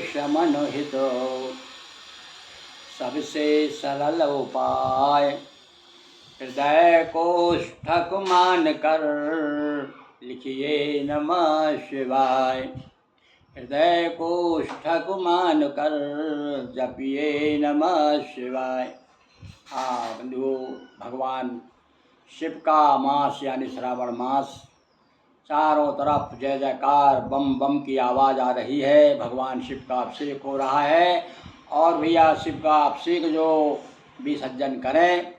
शमन हित सबसे सरल उपाय। हृदय कोष्ठक मान कर लिखिए नमः शिवाय। हृदय कोष्ठक मान कर जपिए नमः शिवाय। बंधुओं, भगवान शिव का मास यानी श्रावण मास, चारों तरफ जय जयकार बम बम की आवाज़ आ रही है। भगवान शिव का अभिषेक हो रहा है। और भैया शिव का अभिषेक जो भी सज्जन करें,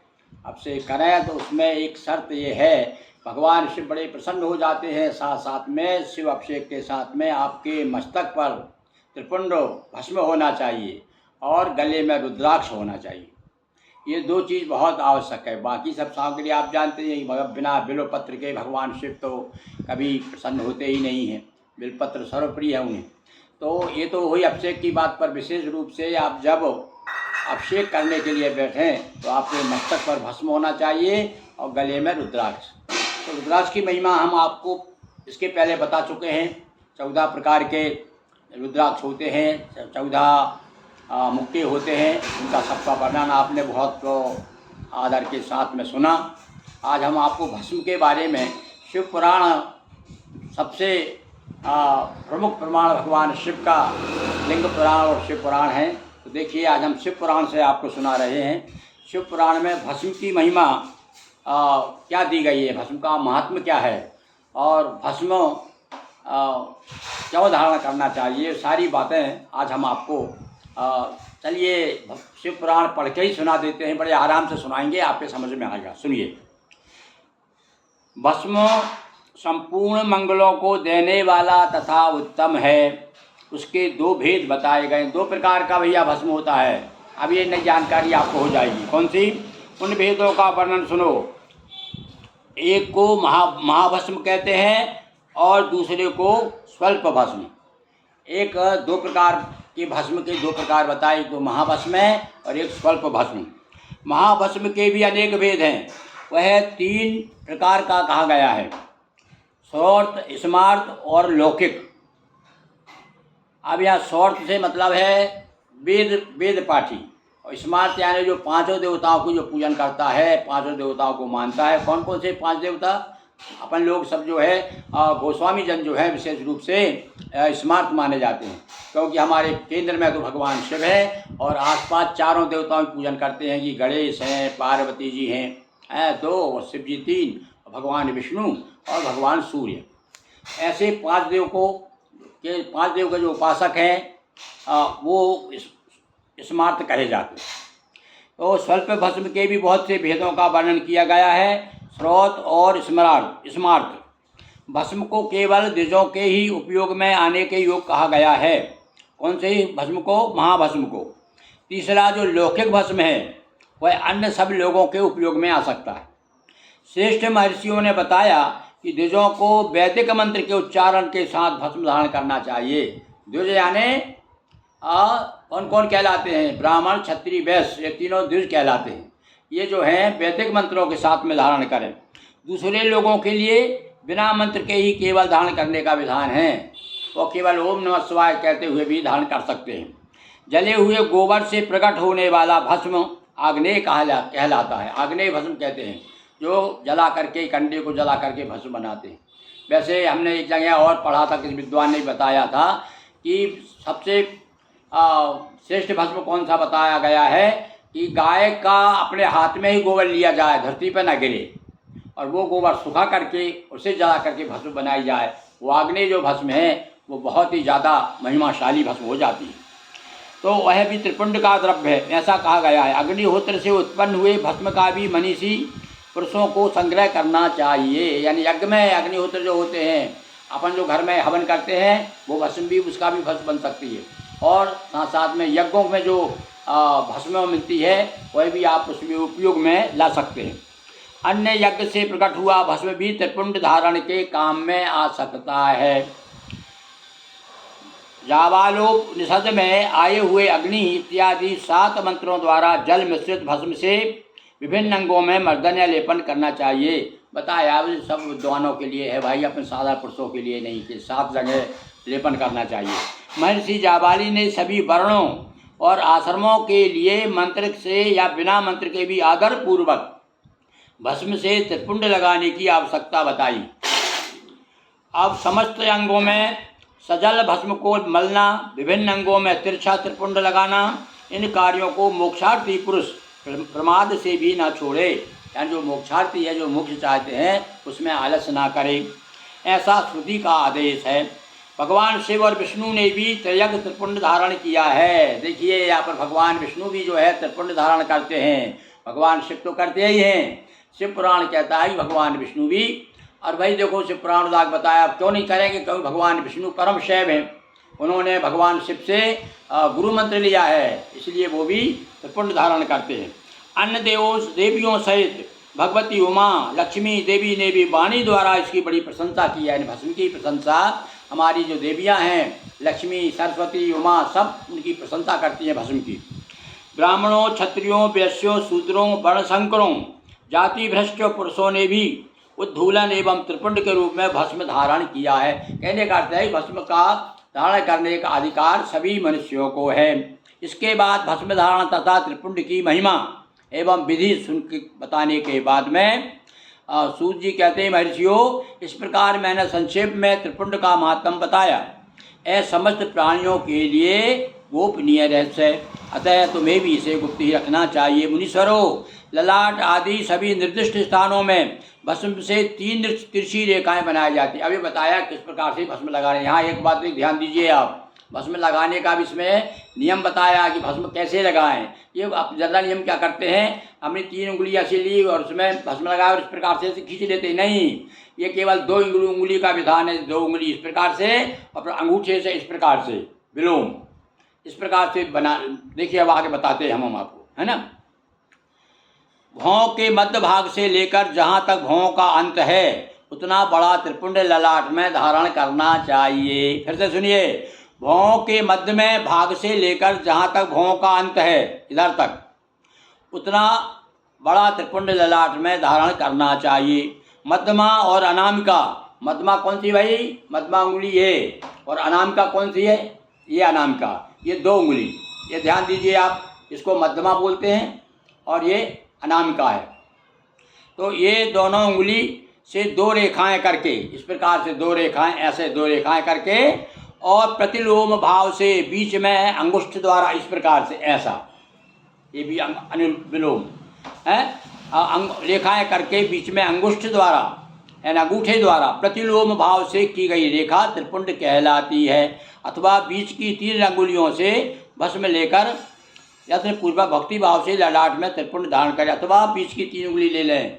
अभिषेक करें तो उसमें एक शर्त ये है, भगवान शिव बड़े प्रसन्न हो जाते हैं। साथ साथ में शिव अभिषेक के साथ में आपके मस्तक पर त्रिपुंड भस्म होना चाहिए और गले में रुद्राक्ष होना चाहिए। ये दो चीज़ बहुत आवश्यक है। बाकी सब सामग्री आप जानते हैं, बिना बिल्वपत्र के भगवान शिव तो कभी प्रसन्न होते ही नहीं हैं। बिल्वपत्र सर्वप्रिय है उन्हें। तो ये तो हुई अभिषेक की बात। पर विशेष रूप से आप जब अभिषेक करने के लिए बैठें तो आपके मस्तक पर भस्म होना चाहिए और गले में रुद्राक्ष। तो रुद्राक्ष की महिमा हम आपको इसके पहले बता चुके हैं। 14 प्रकार के रुद्राक्ष होते हैं, 14 मुक्ति होते हैं। उनका सबका वर्णन आपने बहुत आदर के साथ में सुना। आज हम आपको भस्म के बारे में, शिव पुराण सबसे प्रमुख प्रमाण भगवान शिव का लिंग पुराण और शिव पुराण है। तो देखिए, आज हम शिव पुराण से आपको सुना रहे हैं। शिव पुराण में भस्म की महिमा क्या दी गई है, भस्म का महात्म्य क्या है और भस्म क्यों धारण करना चाहिए, सारी बातें आज हम आपको चलिए शिव पुराण पढ़ के ही सुना देते हैं। बड़े आराम से सुनाएंगे, आपके समझ में आएगा। सुनिए। भस्म संपूर्ण मंगलों को देने वाला तथा उत्तम है। उसके दो भेद बताए गए। 2 प्रकार का भैया भस्म होता है। अब ये नई जानकारी आपको हो जाएगी। कौन सी? उन भेदों का वर्णन सुनो। एक को महाभस्म कहते हैं और दूसरे को स्वल्प भस्म। 2 प्रकार के भस्म के 2 प्रकार बताए, एक तो महाभस्म है और एक स्वल्प भस्म। महाभस्म के भी अनेक भेद हैं। वह 3 प्रकार का कहा गया है, श्रौत, स्मार्त और लौकिक। अब यहाँ श्रौत से मतलब है वेद पाठी, और स्मार्त यानी जो 5 देवताओं को जो पूजन करता है, 5 देवताओं को मानता है। कौन कौन से 5 देवता? अपन लोग सब जो है गोस्वामी जन जो है विशेष रूप से स्मार्त माने जाते हैं, क्योंकि हमारे केंद्र में तो भगवान शिव है और आसपास चारों देवताओं की पूजन करते हैं कि गणेश हैं, पार्वती जी हैं 2 और शिव जी 3, भगवान विष्णु और भगवान सूर्य। ऐसे 5 देव के जो उपासक हैं वो स्मार्त कहे जाते हैं। तो स्वल्प भस्म के भी बहुत से भेदों का वर्णन किया गया है। श्रौत और स्मार्त भस्म को केवल द्विजों के ही उपयोग में आने के योग कहा गया है। कौन से ही भस्म को? महाभस्म को। तीसरा जो लौकिक भस्म है वह अन्य सब लोगों के उपयोग में आ सकता है। श्रेष्ठ महर्षियों ने बताया कि द्विजों को वैदिक मंत्र के उच्चारण के साथ भस्म धारण करना चाहिए। द्विज यानी कौन कौन कहलाते हैं? ब्राह्मण, क्षत्रिय, वैश्य, ये तीनों द्विज कहलाते हैं। ये जो हैं वैदिक मंत्रों के साथ में धारण करें। दूसरे लोगों के लिए बिना मंत्र के ही केवल धारण करने का विधान है। वो केवल ओम नमः शिवाय कहते हुए भी धारण कर सकते हैं। जले हुए गोबर से प्रकट होने वाला भस्म आग्नेय कहलाता है। आग्नेय भस्म कहते हैं, जो जला करके, कंडे को जला करके भस्म बनाते हैं। वैसे हमने एक जगह और पढ़ा था, किसी विद्वान ने बताया था कि सबसे श्रेष्ठ भस्म कौन सा बताया गया है कि गाय का अपने हाथ में ही गोबर लिया जाए, धरती पर न गिरे, और वो गोबर सुखा करके उसे जला करके भस्म बनाई जाए। वो आग्नेय जो भस्म है वो बहुत ही ज़्यादा महिमाशाली भस्म हो जाती है। तो वह भी त्रिपुंड का द्रव्य है, ऐसा कहा गया है। अग्निहोत्र से उत्पन्न हुए भस्म का भी मनीषी पुरुषों को संग्रह करना चाहिए। यानी यज्ञ में अग्निहोत्र जो होते हैं, अपन जो घर में हवन करते हैं, वो भस्म भी, उसका भी भस्म बन सकती है। और साथ साथ में यज्ञों में जो भस्म मिलती है वह भी आप उसमें उपयोग में ला सकते हैं। अन्य यज्ञ से प्रकट हुआ भस्म भी त्रिपुंड धारण के काम में आ सकता है। जाबालोपनिषद में आए हुए अग्नि इत्यादि 7 मंत्रों द्वारा जल मिश्रित भस्म से विभिन्न अंगों में मर्दन्य लेपन करना चाहिए। बताया सब विद्वानों के लिए है भाई, अपने साधारण पुरुषों के लिए नहीं, कि 7 जगह लेपन करना चाहिए। महर्षि जाबाली ने सभी वर्णों और आश्रमों के लिए मंत्र से या बिना मंत्र के भी आदर पूर्वक भस्म से त्रिपुंड लगाने की आवश्यकता बताई। अब समस्त अंगों में सजल भस्म को मलना, विभिन्न अंगों में तिरछा त्रिपुंड लगाना, इन कार्यों को मोक्षार्थी पुरुष प्रमाद से भी ना छोड़े। यानी जो मोक्षार्थी है, जो मोक्ष चाहते हैं, उसमें आलस ना करे, ऐसा श्रुति का आदेश है। भगवान शिव और विष्णु ने भी त्रयग त्रिपुंड धारण किया है। देखिए यहाँ पर भगवान विष्णु भी जो है त्रिपुंड धारण करते हैं, भगवान शिव तो करते ही हैं। शिव पुराण कहता है भगवान विष्णु भी, और भाई देखो शिव पुराण दाग बताया, अब क्यों नहीं करेंगे, क्योंकि भगवान विष्णु परम शैव हैं, उन्होंने भगवान शिव से गुरु मंत्र लिया है, इसलिए वो भी त्रिपुंड धारण करते हैं। अन्य देवियों सहित भगवती उमा लक्ष्मी देवी ने भी वाणी द्वारा इसकी बड़ी प्रशंसा की है। भस्म की प्रशंसा हमारी जो देवियां हैं, लक्ष्मी सरस्वती उमा, सब उनकी प्रशंसा करती हैं भस्म की। ब्राह्मणों क्षत्रियों वैश्यों शूद्रों वर्णशंकरों जाति भ्रष्ट पुरुषों ने भी उद्धूलन एवं त्रिपुंड के रूप में भस्म धारण किया है। कहने का अर्थ है भस्म का धारण करने का अधिकार सभी मनुष्यों को है। इसके बाद भस्म धारण तथा त्रिपुंड की महिमा एवं विधि सुन के बताने के बाद में सूत जी कहते हैं, महर्षियों, इस प्रकार मैंने संक्षेप में त्रिपुंड का महत्व बताया। यह समस्त प्राणियों के लिए गोपनीय रहस्य है, अतः तुम्हें भी इसे गुप्त ही रखना चाहिए। मुनीश्वरों, ललाट आदि सभी निर्दिष्ट स्थानों में भस्म से 3 तिरछी रेखाएं बनाई जाती हैं। अभी बताया किस प्रकार से भस्म लगाने। यहाँ एक बात ध्यान दीजिए आप, भस्म लगाने का भी इसमें नियम बताया कि भस्म कैसे लगाएं। ये ज़्यादा नियम क्या करते हैं, हमने 3 उंगलियां ऐसे ली और उसमें भस्म लगाया और इस प्रकार से खींच लेते, नहीं, ये केवल 2 उंगली का विधान है। 2 उंगली इस प्रकार से और अंगूठे से इस प्रकार से विलोम, इस प्रकार से बना। देखिए अब आगे बताते हैं हम आपको, है ना। भौं के मध्य भाग से लेकर जहाँ तक भौं का अंत है उतना बड़ा त्रिपुंड ललाट में धारण करना चाहिए। फिर से सुनिए, भौं के मध्य में भाग से लेकर जहाँ तक भौं का अंत है इधर तक उतना बड़ा त्रिपुंड ललाट में धारण करना चाहिए। मध्यमा और अनामिका, मध्यमा कौन सी भाई, मध्यमा उंगली ये, और अनामिका कौन सी है, ये अनामिका, ये 2 उंगली, ये ध्यान दीजिए आप, इसको मध्यमा बोलते हैं और ये अनामिका है। तो ये दोनों उंगली से 2 रेखाएं करके इस प्रकार से 2 रेखाएं, ऐसे 2 रेखाएं करके और प्रतिलोम भाव से बीच में अंगुष्ठ द्वारा इस प्रकार से ऐसा, ये भी अनुविलोम है, रेखाएं करके बीच में अंगुष्ठ द्वारा यानी अंगूठे द्वारा प्रतिलोम भाव से की गई रेखा त्रिपुंड कहलाती है। अथवा बीच की 3 अंगुलियों से भस्म लेकर यत्न पूर्वक भक्ति भाव से ललाट में त्रिपुंड धारण करें, अथवा बीच की 3 उंगली ले लें,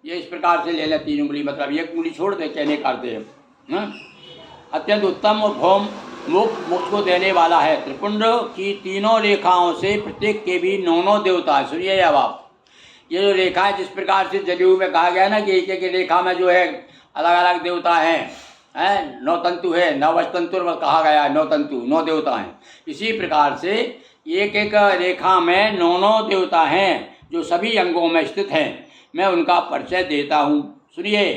ये इस प्रकार से ले लें 3 उंगली, मतलब 1 उंगली छोड़ दें, कहने करते हैं। अत्यंत उत्तम और भौम मोक्ष को देने वाला है। त्रिपुंड की 3 रेखाओं से प्रत्येक के भी 9 देवता है। सुनिए अब आप, ये जो रेखा है जिस प्रकार से जदयू में कहा गया ना कि एक एक रेखा में जो है अलग अलग देवता हैं, 9 तंतु है, 9 तंतु कहा गया है, 9 तंतु 9 देवता हैं। इसी प्रकार से एक एक रेखा में 9 देवता हैं जो सभी अंगों में स्थित हैं। मैं उनका परिचय देता हूँ। सुनिए,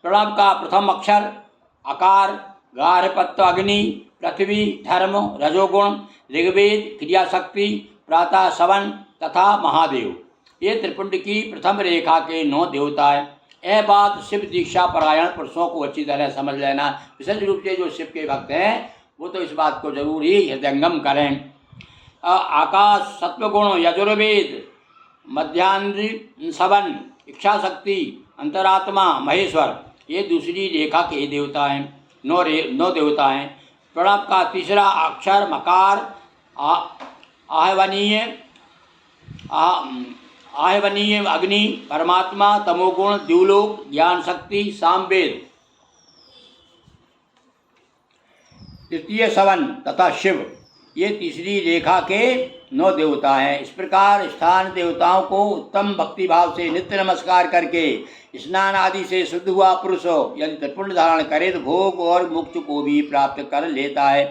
प्रणव का प्रथम अक्षर आकार, गार्हपत्य अग्नि, पृथ्वी धर्म रजोगुण, ऋग्वेद क्रियाशक्ति, प्रातः सवन तथा महादेव, ये त्रिपुंड की प्रथम रेखा के 9 देवता है। यह बात शिव दीक्षा परायण पुरुषों को अच्छी तरह समझ लेना। विशेष रूप से जो शिव के भक्त हैं वो तो इस बात को जरूर ही हृदयंगम करें। आकाश सत्वगुण, यजुर्वेद, मध्यांद्र सवन, इच्छा शक्ति, अंतरात्मा, महेश्वर, ये दूसरी रेखा के देवता हैं। 9 देवता हैं। प्रणव का तीसरा अक्षर मकार, आहवनीय अग्नि, परमात्मा, तमोगुण, द्युलोक, ज्ञान शक्ति, सामवेद, तृतीय सवन तथा शिव, ये तीसरी रेखा के 9 देवता हैं। इस प्रकार स्थान देवताओं को उत्तम भक्ति भाव से नित्य नमस्कार करके स्नान आदि से शुद्ध हुआ पुरुष यदि त्रिपुंड धारण करे तो भोग और मोक्ष को भी प्राप्त कर लेता है।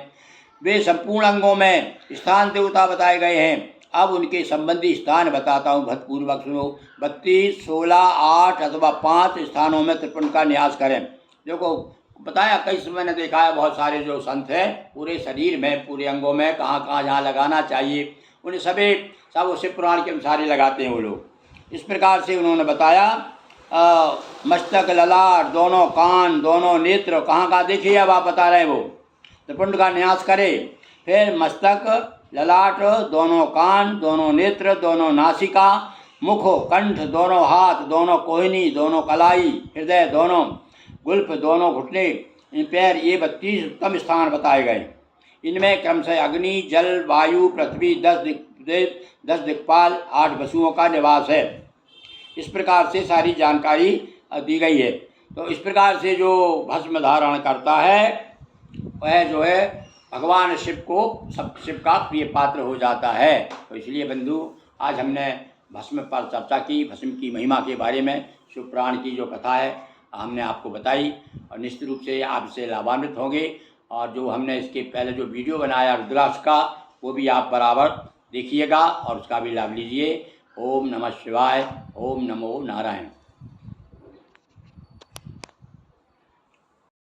वे संपूर्ण अंगों में स्थान देवता बताए गए हैं। अब उनके संबंधी स्थान बताता हूँ, भक्तिपूर्वक सुनो। 32, 16, 8 अथवा 5 स्थानों में त्रिपुंड का न्यास करें। देखो बताया कई समय मैंने देखा है बहुत सारे जो संत हैं पूरे शरीर में पूरे अंगों में कहाँ कहाँ जहाँ लगाना चाहिए उन्हें सब उसे पुराण के अनुसार ही लगाते हैं वो लोग। इस प्रकार से उन्होंने बताया मस्तक ललाट दोनों कान दोनों नेत्र कहाँ कहाँ देखिए अब आप बता रहे हैं वो त्रिपुंड का न्यास करे, फिर मस्तक ललाट दोनों कान दोनों नेत्र दोनों नासिका मुख कंठ दोनों हाथ दोनों कोहनी दोनों कलाई हृदय दोनों गुल्फ दोनों घुटने पैर, ये 32 उत्तम स्थान बताए गए। इनमें क्रमशः अग्नि जल वायु पृथ्वी 10 दिक्पाल 8 वसुओं का निवास है। इस प्रकार से सारी जानकारी दी गई है। तो इस प्रकार से जो भस्म धारण करता है वह जो है भगवान शिव का प्रिय पात्र हो जाता है। तो इसलिए बंधु आज हमने भस्म पर चर्चा की, भस्म की महिमा के बारे में शिवपुराण की जो कथा है हमने आपको बताई और निश्चित रूप से आप इससे लाभान्वित होंगे। और जो हमने इसके पहले जो वीडियो बनाया रुद्राक्ष का वो भी आप बराबर देखिएगा और उसका भी लाभ लीजिए। ओम नमः शिवाय, ओम नमो नारायण।